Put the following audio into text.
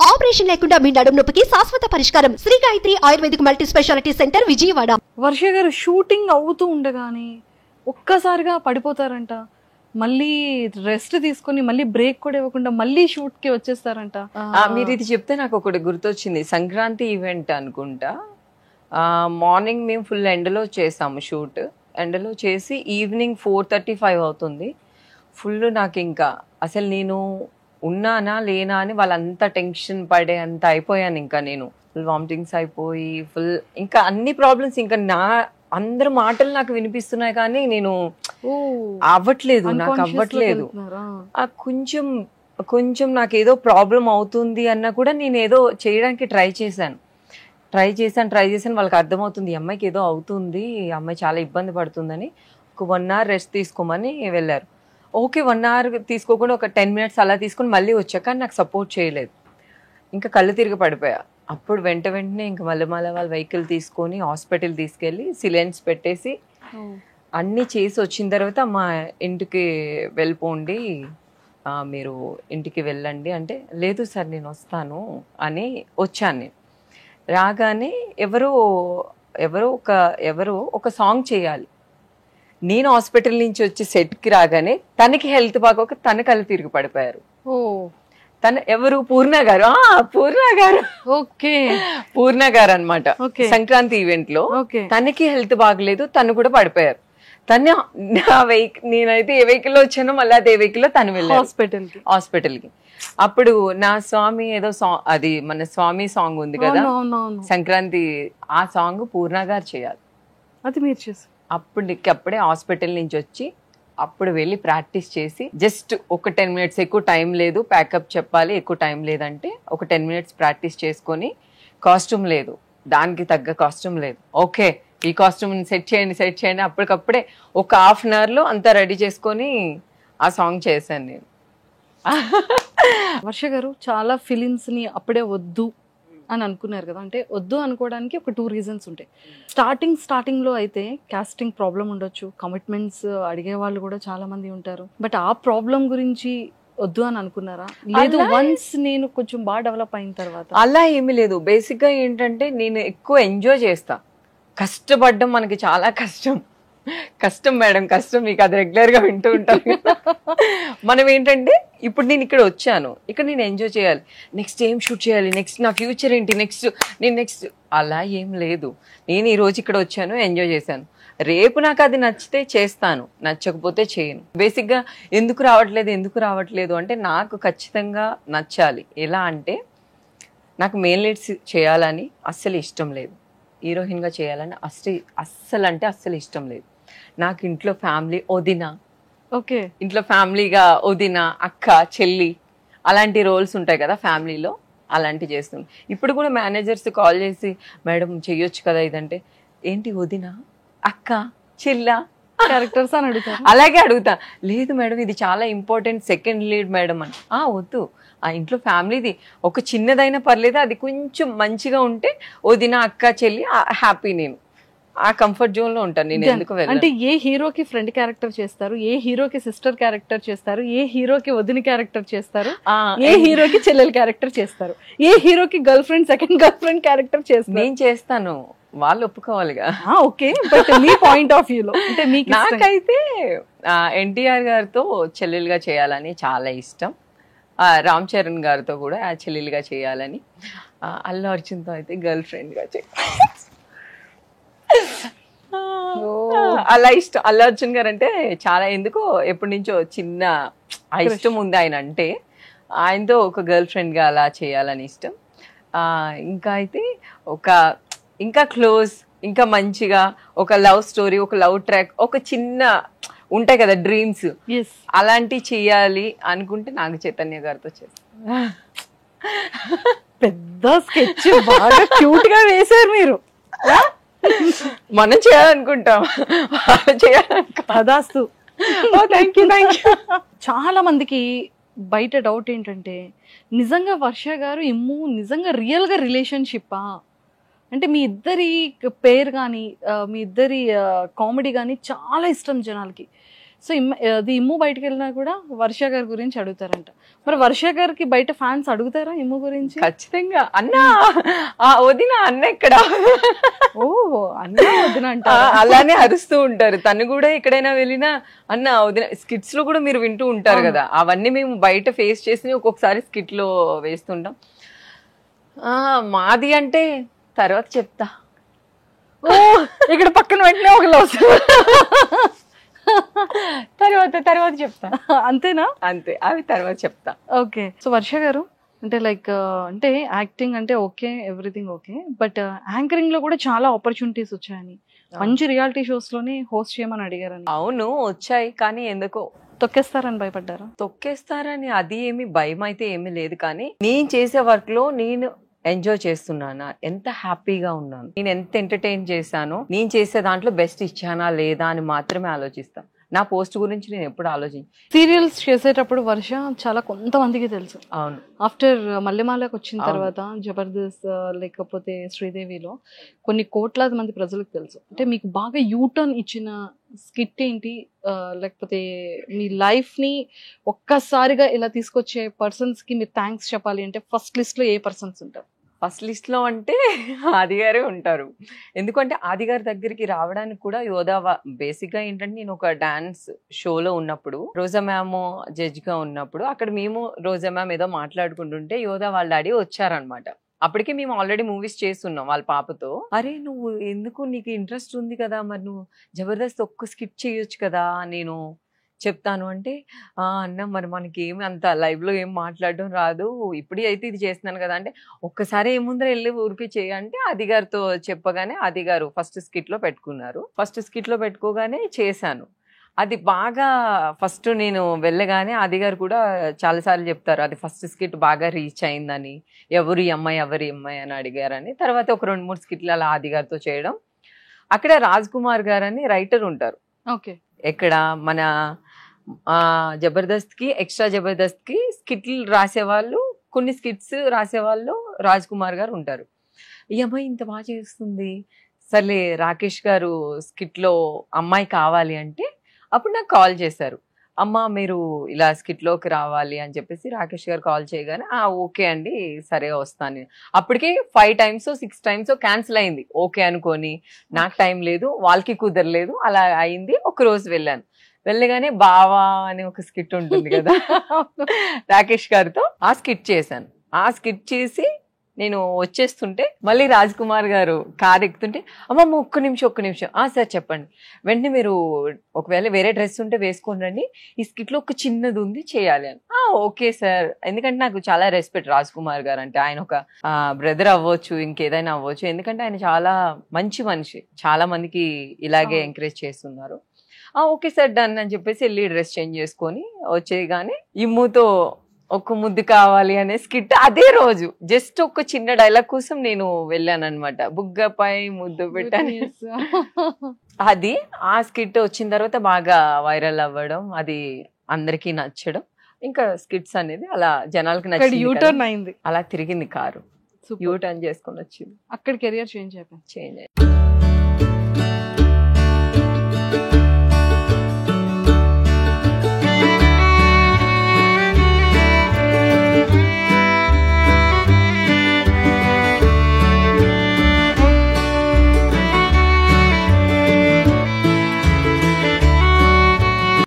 Operation లేకుండా మీ నడుము నొప్పికి శాశ్వత పరిష్కారం. Sri Gayatri ayurvedic multi speciality centre, Vijayawada. Varsha గారు షూటింగ్ అవుతూ ఉండగానే ఒక్కసారిగా పడిపోతారంట, మళ్ళీ రెస్ట్ తీసుకొని మళ్ళీ బ్రేక్ కూడా ఇవ్వకుండా మళ్ళీ షూట్ కి వచ్చేస్తారంట. మీరు ఇది చెప్తే నాకు ఒకటి గుర్తొచ్చింది. సంక్రాంతి ఈవెంట్ అనుకుంటా. మార్నింగ్ మేము ఫుల్ ఎండలో చేసాము షూట్. ఎండలో చేసి ఈవినింగ్ 4:35 అవుతుంది. ఫుల్ నాకు ఇంకా అసలు నేను ఉన్నానా లేనా అని వాళ్ళంతా టెన్షన్ పడే అంత అయిపోయాను. ఇంకా నేను ఫుల్ వామిటింగ్స్ అయిపోయి ఫుల్ ఇంకా అన్ని ప్రాబ్లమ్స్, ఇంకా అందరు మాటలు నాకు వినిపిస్తున్నాయి కానీ నేను అవ్వట్లేదు, నాకు అవ్వట్లేదు. కొంచెం కొంచెం నాకు ఏదో ప్రాబ్లం అవుతుంది అన్నా కూడా నేను ఏదో చేయడానికి ట్రై చేశాను. వాళ్ళకి అర్థమవుతుంది ఈ అమ్మాయికి ఏదో అవుతుంది, ఈ అమ్మాయి చాలా ఇబ్బంది పడుతుందని. ఒక 1 hour రెస్ట్ తీసుకోమని వెళ్ళారు. ఓకే, 1 hour తీసుకోకుండా ఒక 10 minutes అలా తీసుకొని మళ్ళీ వచ్చాక నాకు సపోర్ట్ చేయలేదు. ఇంకా కళ్ళు తిరిగి పడిపోయా. అప్పుడు వెంటనే ఇంకా మళ్ళీ వాళ్ళ వెహికల్ తీసుకొని హాస్పిటల్ తీసుకెళ్ళి సిలెన్స్ పెట్టేసి అన్నీ చేసి వచ్చిన తర్వాత మా ఇంటికి వెళ్ళిపోండి, మీరు ఇంటికి వెళ్ళండి అంటే, లేదు సార్ నేను వస్తాను అని వచ్చాను. నేను రాగానే ఎవరో ఒక సాంగ్ చేయాలి. నేను హాస్పిటల్ నుంచి వచ్చి సెట్కి రాగానే తనకి హెల్త్ బాగోక తన కళ్ళు తిరిగి పడిపోయారు. తన ఎవరు? పూర్ణ గారు. పూర్ణ గారు అనమాట. సంక్రాంతి ఈవెంట్ లో తనకి హెల్త్ బాగలేదు, తను కూడా పడిపోయారు. తను నేనైతే ఏ వెహికల్ లో వచ్చానో మళ్ళీ అదే వెహికల్ లో తను వెళ్ళారు హాస్పిటల్ కి. అప్పుడు నా స్వామి ఏదో సాంగ్, అది మన స్వామి సాంగ్ ఉంది కదా సంక్రాంతి, ఆ సాంగ్ పూర్ణ గారు చేయాలి. అది మీరు చేసి అప్పుడే హాస్పిటల్ నుంచి వచ్చి అప్పుడు వెళ్ళి ప్రాక్టీస్ చేసి జస్ట్ ఒక 10 minutes, ఎక్కువ టైం లేదు, ప్యాకప్ చెప్పాలి, ఎక్కువ టైం లేదంటే ఒక 10 minutes ప్రాక్టీస్ చేసుకొని, కాస్ట్యూమ్ లేదు, దానికి తగ్గ కాస్ట్యూమ్ లేదు, ఓకే ఈ కాస్ట్యూమ్ సెట్ చేయండి అప్పటికప్పుడే ఒక 1/2 hour లో అంతా రెడీ చేసుకొని ఆ సాంగ్ చేశాను నేను. వర్ష గారు చాలా ఫిలిమ్స్ ని అప్పుడే వద్దు అని అనుకున్నారు కదా, అంటే వద్దు అనుకోవడానికి ఒక 2 reasons ఉంటాయి. స్టార్టింగ్ లో అయితే కాస్టింగ్ ప్రాబ్లం ఉండొచ్చు, కమిట్మెంట్స్ అడిగే వాళ్ళు కూడా చాలా మంది ఉంటారు. బట్ ఆ ప్రాబ్లం గురించి వద్దు అని అనుకున్నారా? లేదు, వన్స్ నేను కొంచెం బాగా డెవలప్ అయిన తర్వాత? అలా ఏమీ లేదు. బేసిక్ గా ఏంటంటే నేను ఎక్కువ ఎంజాయ్ చేస్తా. కష్టపడడం మనకి చాలా కష్టం మేడం, కష్టం. మీకు అది రెగ్యులర్ గా వింటూ ఉంటాను. మనం ఏంటంటే ఇప్పుడు నేను ఇక్కడ వచ్చాను, ఇక్కడ నేను ఎంజాయ్ చేయాలి, నెక్స్ట్ ఏం షూట్ చేయాలి, నెక్స్ట్ నా ఫ్యూచర్ ఏంటి, నెక్స్ట్ అలా ఏం లేదు. నేను ఈ రోజు ఇక్కడ వచ్చాను, ఎంజాయ్ చేశాను, రేపు నాకు అది నచ్చితే చేస్తాను, నచ్చకపోతే చేయను. బేసిక్ గా ఎందుకు రావట్లేదు అంటే నాకు ఖచ్చితంగా నచ్చాలి. ఎలా అంటే నాకు మెయిన్ లీడ్స్ చేయాలని అస్సలు ఇష్టం లేదు, హీరోయిన్ గా చేయాలని అస్సలు ఇష్టం లేదు. నాకు ఇంట్లో ఫ్యామిలీ వదిన, ఓకే ఇంట్లో ఫ్యామిలీగా వదిన, అక్క, చెల్లి అలాంటి రోల్స్ ఉంటాయి కదా ఫ్యామిలీలో, అలాంటి చేస్తుంది. ఇప్పుడు కూడా మేనేజర్స్ కాల్ చేసి మేడం చెయ్యొచ్చు కదా ఇదంటే, ఏంటి వదిన, అక్క, చెల్ల క్యారెక్టర్స్ అని అడుగుతా. అలాగే అడుగుతా. లేదు మేడం ఇది చాలా ఇంపార్టెంట్, సెకండ్ లీడ్ మేడం అని. వద్దు, ఆ ఇంట్లో ఫ్యామిలీది ఒక చిన్నదైనా పర్లేదు, అది కొంచెం మంచిగా ఉంటే వదిన, అక్క, చెల్లి హ్యాపీ. నేను ఆ కంఫర్ట్ జోన్ లో ఉంటాను. నేను ఎందుకు వెళ్ళను అంటే ఏ హీరోకి ఫ్రెండ్ క్యారెక్టర్ చేస్తారు, ఏ హీరోకి సిస్టర్ క్యారెక్టర్ చేస్తారు, ఏ హీరోకి వదిన క్యారెక్టర్ చేస్తారు, ఏ హీరోకి చెల్లెల క్యారెక్టర్ చేస్తారు, ఏ హీరోకి girlfriend, second girlfriend character చేస్తారు. నేను చేస్తాను, వాళ్ళు ఒప్పుకోవాలిగా. ఓకే, బట్ మీ పాయింట్ ఆఫ్ వ్యూలో అంటే మీకు? నాకైతే ఎన్టీఆర్ గారితో చెల్లెలుగా చేయాలని చాలా ఇష్టం, రామ్ చరణ్ గారితో కూడా చెల్లెలుగా చేయాలని, అల్లు అర్జున్తో అయితే గర్ల్ ఫ్రెండ్ గా అలా ఇష్టం. అల్లు అర్జున్ గారు అంటే చాలా, ఎందుకో ఎప్పటి నుంచో చిన్న ఇష్టం ఉంది ఆయన అంటే. ఆయనతో ఒక గర్ల్ ఫ్రెండ్ గా అలా చేయాలని ఇష్టం. ఇంకా అయితే ఇంకా క్లోజ్, ఇంకా మంచిగా ఒక లవ్ స్టోరీ, ఒక లవ్ ట్రాక్, ఒక చిన్న ఉంటాయి కదా డ్రీమ్స్, అలాంటి చెయ్యాలి అనుకుంటే నాగ చైతన్య గారితో చేస్తాను. పెద్ద స్కెచ్ బాగా క్యూట్ గా వేశారు మీరు. మనం చేయాలనుకుంటాం, కదాస్తు. చాలా మందికి బయట డౌట్ ఏంటంటే, నిజంగా వర్ష గారు నిజంగా రియల్ గా రిలేషన్షిప్పా అంటే? మీ ఇద్దరి పేరు కానీ, మీ ఇద్దరి కామెడీ కానీ చాలా ఇష్టం జనాలకి. సో అది ఇమ్ము బయటకు వెళ్ళినా కూడా వర్ష గారి గురించి అడుగుతారంట. మరి వర్ష గారికి బయట ఫ్యాన్స్ అడుగుతారా ఇమ్ము గురించి? ఖచ్చితంగా. అన్నా వదిన అన్న ఇక్కడ, ఓ అన్న వదిన అంట, అలానే అరుస్తూ ఉంటారు. తను కూడా ఎక్కడైనా వెళ్ళినా అన్న వదిన. స్కిట్స్ లో కూడా మీరు వింటూ ఉంటారు కదా, అవన్నీ మేము బయట ఫేస్ చేసి ఒక్కొక్కసారి స్కిట్ లో వేస్తుంటాం. మాది అంటే తర్వాత చెప్తా. ఓ ఇక్కడ పక్కన వెంటనే ఒక లవ్ తర్వాత చెప్తా. అంతేనా? అంతే, అవి తర్వాత చెప్తా. ఓకే. సో వర్ష గారు అంటే లైక్ అంటే యాక్టింగ్ అంటే okay, everything okay, but anchoring లో కూడా చాలా ఆపర్చునిటీస్ వచ్చాయని, మంచి రియాలిటీ షోస్ లోనే హోస్ట్ చేయమని అడిగారని. అవును వచ్చాయి, కానీ ఎందుకో తొక్కేస్తారని భయపడ్డారా? తొక్కేస్తారని అది ఏమి భయం అయితే ఏమీ లేదు, కానీ నేను చేసే వర్క్ లో నేను ఎంజాయ్ చేస్తున్నానా, ఎంత హ్యాపీగా ఉన్నాను, నేను ఎంత ఎంటర్టైన్ చేశానో, నేను చేసే దాంట్లో బెస్ట్ ఇచ్చానా లేదా అని మాత్రమే ఆలోచిస్తా. నా పోస్ట్ గురించి నేను ఎప్పుడు సీరియల్స్ చేసేటప్పుడు వర్ష చాలా కొంతమందికి తెలుసు. అవును. ఆఫ్టర్ మల్లెమాలకు వచ్చిన తర్వాత జబర్దస్త్ లేకపోతే శ్రీదేవిలో కొన్ని కోట్లాది మంది ప్రజలకు తెలుసు. అంటే మీకు బాగా యూటర్న్ ఇచ్చిన స్కిట్ ఏంటి, లేకపోతే మీ లైఫ్ ని ఒక్కసారిగా ఇలా తీసుకొచ్చే పర్సన్స్ కి మీరు థ్యాంక్స్ చెప్పాలి అంటే ఫస్ట్ లిస్ట్ లో ఏ పర్సన్స్ ఉంటారు? ఫస్ట్ లిస్ట్ లో అంటే ఆదిగారే ఉంటారు. ఎందుకంటే ఆదిగారి దగ్గరికి రావడానికి కూడా యోధా బేసిక్ గా ఏంటంటే, నేను ఒక డాన్స్ షోలో ఉన్నప్పుడు, రోజా మ్యామ్ జడ్జ్ గా ఉన్నప్పుడు, అక్కడ మేము రోజా మ్యామ్ ఏదో మాట్లాడుకుంటుంటే యోధా వాళ్ళ డాడీ వచ్చారనమాట. అప్పటికే మేము ఆల్రెడీ మూవీస్ చేస్తున్నాం వాళ్ళ పాపతో. అరే నువ్వు ఎందుకు, నీకు ఇంట్రెస్ట్ ఉంది కదా, మరి నువ్వు జబర్దస్త్ ఒక్క స్కిట్ చేయొచ్చు కదా, నేను చెప్తాను అంటే, అన్న మరి మనకి ఏమి అంత లైవ్ లో ఏం మాట్లాడడం రాదు, ఇప్పుడే అయితే ఇది చేస్తున్నాను కదా అంటే, ఒక్కసారి ఏముందర వెళ్ళి ఊరికి చేయంటే ఆదిగారితో చెప్పగానే ఆదిగారు ఫస్ట్ స్కిట్ లో పెట్టుకున్నారు. ఫస్ట్ స్కిట్ లో పెట్టుకోగానే చేశాను. అది బాగా ఫస్ట్ నేను వెళ్ళగానే ఆదిగారు కూడా చాలాసార్లు చెప్తారు, అది ఫస్ట్ స్కిట్ బాగా రీచ్ అయిందని, ఎవరి అమ్మాయి అని అడిగారని. తర్వాత ఒక 2-3 స్కిట్లు అలా ఆదిగారితో చేయడం. అక్కడ రాజ్ కుమార్ గారు అని రైటర్ ఉంటారు. ఓకే. ఎక్కడ మన జబర్దస్త్ కి, ఎక్స్ట్రా జబర్దస్త్ కి స్కిట్లు రాసేవాళ్ళు, కొన్ని స్కిట్స్ రాసేవాళ్ళు రాజ్ కుమార్ గారు ఉంటారు. ఈ అమ్మాయి ఇంత బాగా చేస్తుంది, సర్లే రాకేష్ గారు స్కిట్ లో అమ్మాయి కావాలి అంటే, అప్పుడు నాకు కాల్ చేశారు, అమ్మ మీరు ఇలా స్కిట్ లోకి రావాలి అని చెప్పేసి రాకేష్ గారు కాల్ చేయగానే ఓకే అండి సరే వస్తాను. అప్పటికే 5 times 6 times క్యాన్సిల్ అయింది. ఓకే అనుకొని, నాకు టైం లేదు, వాళ్ళకి కుదరలేదు, అలా అయింది. ఒక రోజు వెళ్ళాను. వెళ్ళగానే బావా అని ఒక స్కిట్ ఉంటుంది కదా రాకేష్ గారితో, ఆ స్కిట్ చేశాను. ఆ స్కిట్ చేసి నేను వచ్చేస్తుంటే మళ్ళీ రాజ్ కుమార్ గారు కార్ ఎక్కుతుంటే, అమ్మమ్మ ఒక్క నిమిషం సార్ చెప్పండి, వెంటనే మీరు ఒకవేళ వేరే డ్రెస్ ఉంటే వేసుకొని రండి, ఈ స్కిట్ లో ఒక చిన్నది ఉంది చేయాలి అని. Okay sir. ఎందుకంటే నాకు చాలా రెస్పెక్ట్ రాజ్ కుమార్ గారు అంటే. ఆయన ఒక బ్రదర్ అవ్వచ్చు, ఇంకేదైనా అవ్వచ్చు, ఎందుకంటే ఆయన చాలా మంచి మనిషి, చాలా మందికి ఇలాగే ఎంకరేజ్ చేస్తున్నారు. ఓకే సార్ డన్ అని చెప్పేసి వెళ్ళి డ్రెస్ చేంజ్ చేసుకొని వచ్చేయగానే ఇమ్ముతో ఒక ముద్దు కావాలి అనే స్కిట్ అదే రోజు జస్ట్ ఒక చిన్న డైలాగ్ కోసం నేను వెళ్ళాను అనమాట. బుగ్గపై ముద్దు పెట్టాను. అది ఆ స్కిట్ వచ్చిన తర్వాత బాగా వైరల్ అవ్వడం, అది అందరికీ నచ్చడం, ఇంకా స్కిట్స్ అనేది అలా జనాలకి నచ్చింది. అలా తిరిగింది కారు, యూ టర్న్ చేసుకొని వచ్చింది. అక్కడ కెరియర్ చేంజ్ అయిపోయింది.